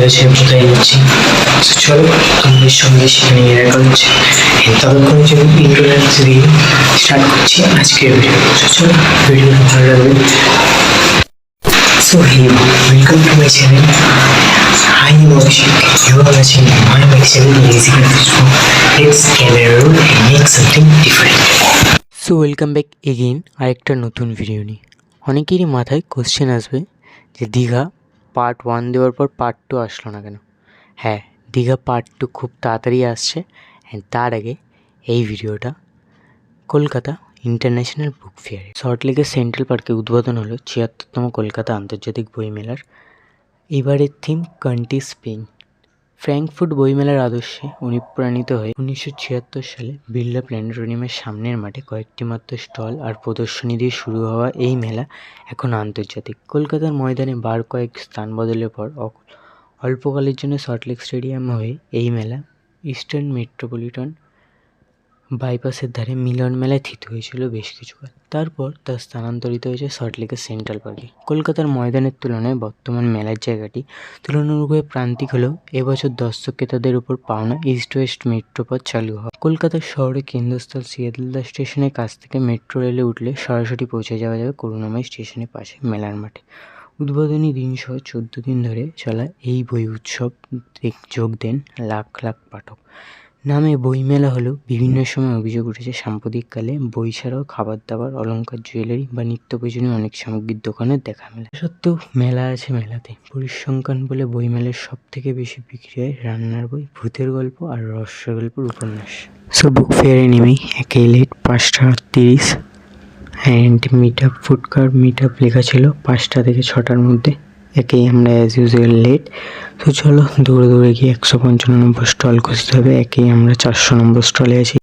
বলেছে কোথায় যাচ্ছি, চলো তোমাদের সঙ্গে সেখানে গিয়ে দেখা হচ্ছে। ততক্ষণের জন্য ইন্ট্রোডাক্স দিয়ে স্টার্ট করছি আজকের ভিডিও। চলো ভিডিওটা ভালো লাগবে। So hey, welcome to my channel. I am Abhishek. You are watching my channel Lazy Confused. Let's camera roll and make something different. So welcome back again আরেকটা নতুন ভিডিও নিয়ে। অনেকেরই মাথায় কোশ্চেন আসবে যে দীঘা পার্ট 1 দেওয়ার পর পার্ট 2 আসলো না কেন। হ্যাঁ, দীঘা পার্ট 2 খুব তাড়াতাড়ি আসছে। অ্যান্ড তার আগে এই ভিডিওটা কলকাতা ইন্টারন্যাশনাল বুক ফেয়ারে সল্টলেকের সেন্ট্রাল পার্কে উদ্বোধন হলো ৭৬তম কলকাতা আন্তর্জাতিক বইমেলার। এবারের থিম কান্ট্রি স্পেন। ফ্র্যাঙ্কফুর্ট বইমেলার আদর্শে অনুপ্রাণিত হয়ে ১৯৭৬ সালে বিড়লা প্ল্যানেটোরিয়ামের সামনের মাঠে কয়েকটি মাত্র স্টল আর প্রদর্শনী দিয়ে শুরু হওয়া এই মেলা এখন আন্তর্জাতিক। কলকাতার ময়দানে বার কয়েক স্থান বদলের পর অল্পকালের জন্য সল্টলেক স্টেডিয়াম হয়ে এই মেলা ইস্টার্ন মেট্রোপলিটন বাইপাসের ধারে মিলন মেলায় থিত হয়েছিল বেশ কিছুকাল। তারপর তা স্থানান্তরিত হয়েছে সল্টলেকের সেন্ট্রাল পার্কে। কলকাতার ময়দানের তুলনায় বর্তমান মেলার জায়গাটি তুলনামূলকভাবে প্রান্তিক হলেও এবছর দর্শক ক্রেতাদের উপর পাওনা ইস্ট ওয়েস্ট মেট্রোপথ চালু হয়। কলকাতার শহরের কেন্দ্রস্থল শিয়ালদা স্টেশনের কাছ থেকে মেট্রো রেলে উঠলে সরাসরি পৌঁছে যাওয়া যাবে করুণাময় স্টেশনের পাশে মেলার মাঠে। উদ্বোধনী দিনসহ ১৪ দিন ধরে চলা এই বই উৎসব যোগ দেন লাখ লাখ পাঠক। নামে বইমেলা হলেও বিভিন্ন সময় অভিযোগ উঠেছে সাম্প্রতিককালে বই ছাড়াও খাবার দাবার, অলংকার, জুয়েলারি বা নিত্য প্রয়োজনীয় অনেক সামগ্রীর দোকানের দেখা মেলে। সত্ত্বেও মেলা আছে মেলাতে। পরিসংখ্যান বলে বইমেলার সব থেকে বেশি বিক্রি হয় রান্নার বই, ভূতের গল্প আর রহস্য গল্পের উপন্যাস। সো বুক ফেয়ারে নেমেই একেই লেট ৫টা ৩০ and meet up food car meet up লেখা ছিল ৫টা থেকে ৬টার মধ্যে। একেই আমরা অ্যাজ ইউজুয়াল লেট। তো চলো দৌড়ে দৌড়ে গিয়ে ১৫৫ নম্বর স্টল খুঁজতে হবে। একেই আমরা ৪০০ নম্বর স্টলে আছি।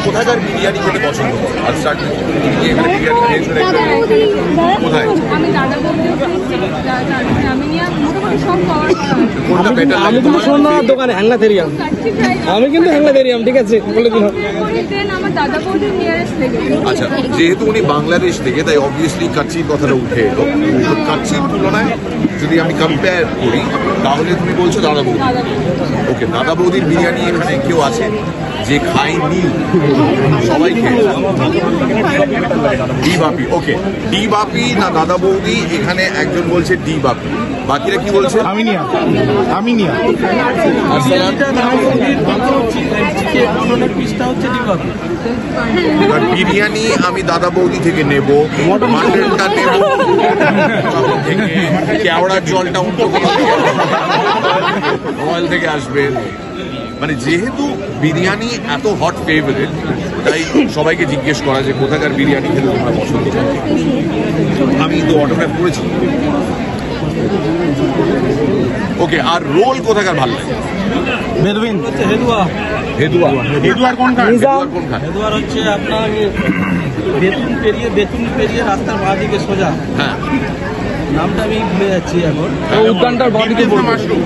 কোথাকার বিরিয়ানি খেতে পছন্দ আর স্টার্ট এখানে বিরিয়ানি খেয়েছো কোথায়? আমি দাদা আমি কিন্তু সন্ধ্যার দোকানে হ্যাংলা থেরিয়াম, আমি কিন্তু হ্যাংলা থেরিয়াম, ঠিক আছে বলে দিন। আমার দাদা বৌদি নিয়ারেস্ট লেগেছে। আচ্ছা, যেহেতু উনি বাংলাদেশ থেকে তাই অবভিয়াসলি কাচ্চির কথাটা উঠে এলো। তো কাচ্চির তুলনায় যদি আমি কম্পেয়ার করি তাহলে তুমি বলছো দাদা বৌদি। ওকে, দাদা বৌদির বিরিয়ানি এখানে কেউ আছে? যে খাইনি সবাই খেয়েছে। ডি বাপি, ওকে, ডি বাপি না দাদা বৌদি, এখানে একজন বলছে ডি বাপি, বাকিরা কি বলছে? আমি নিয়া আসসালাম। এবার বিরিয়ানি আমি দাদা বৌদি থেকে নেব, মাটনটা নেব থেকে, কেওড়ার জলটা অন্য রয়্যাল থেকে আসবে। মানে যেহেতু বিরিয়ানি এত হট ফেভারিট, তাই সবাইকে জিজ্ঞেস করা যে কোথাকার বিরিয়ানি খেতে তোমরা পছন্দ করো। আমি তো অটোগ্রাফ করেছি। ওকে, আর রোল কোথাকার ভালো লাগে? বেদবিন হেদুয়া হেদুয়া। হেদুয়ার কোন খান? হেদুয়ার কোন খান? হেদুয়ার হচ্ছে আপনার বেতুন পেরিয়ে রাস্তার বাঁ দিকে সোজা, হ্যাঁ, নামটা আমি ভুলে যাচ্ছি এখন। উদ্যানটার বাঁ দিকে মাশরুম।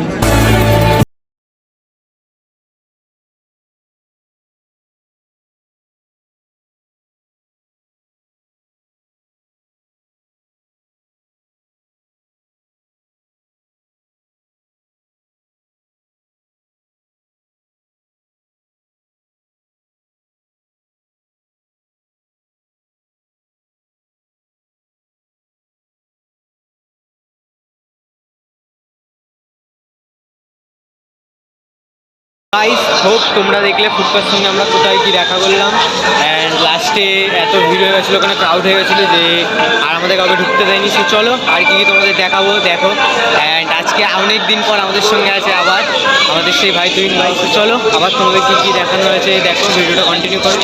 গাইস, হোপ তোমরা দেখলে ফুটপাথের সঙ্গে আমরা কোথায় কি দেখা করলাম, অ্যান্ড লাস্টে এত ভিড় হয়ে গেছিলো, ওখানে ক্রাউড হয়ে গেছিলো যে আর আমাদের কাউকে ঢুকতে দেয়নি। সে চলো আর কি কি তোমাদের দেখাবো, দেখো। অ্যান্ড আজকে অনেক দিন পর আমাদের সঙ্গে আছে আবার আমাদের সেই ভাই তুহিন ভাই। সে চলো আবার তোমাদের কি কি দেখানো হয়েছে দেখো, ভিডিওটা কন্টিনিউ করো।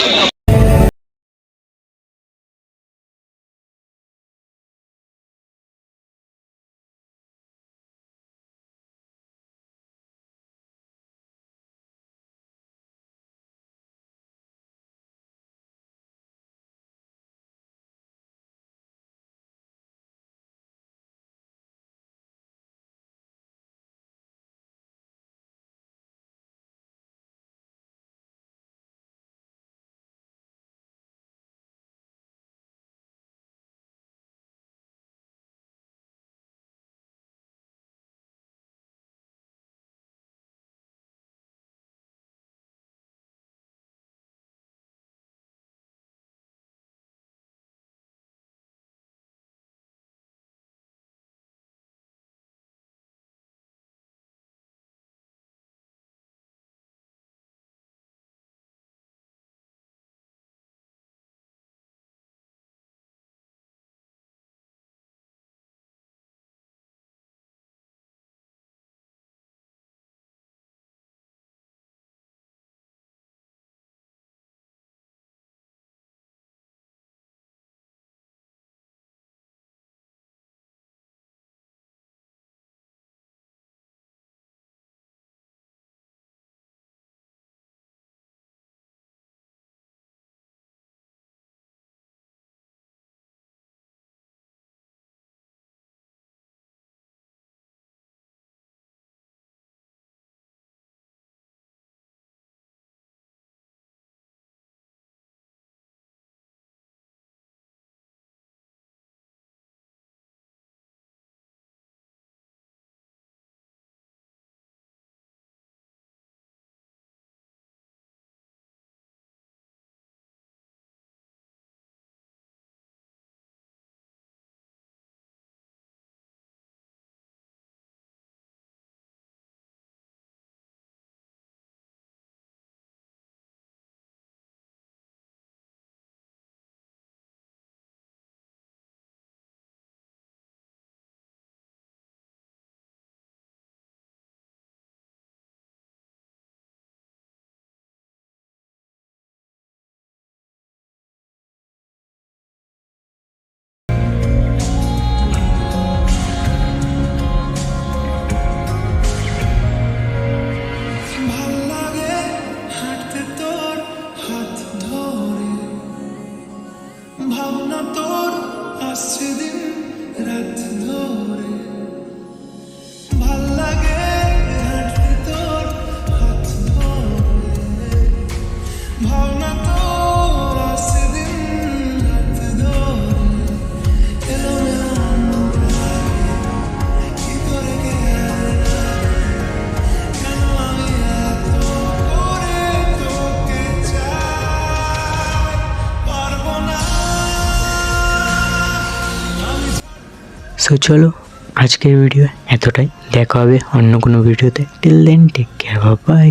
সো চলো আজকের ভিডিও এতটাই, দেখা হবে অন্য কোনো ভিডিওতে। Till then take care, by.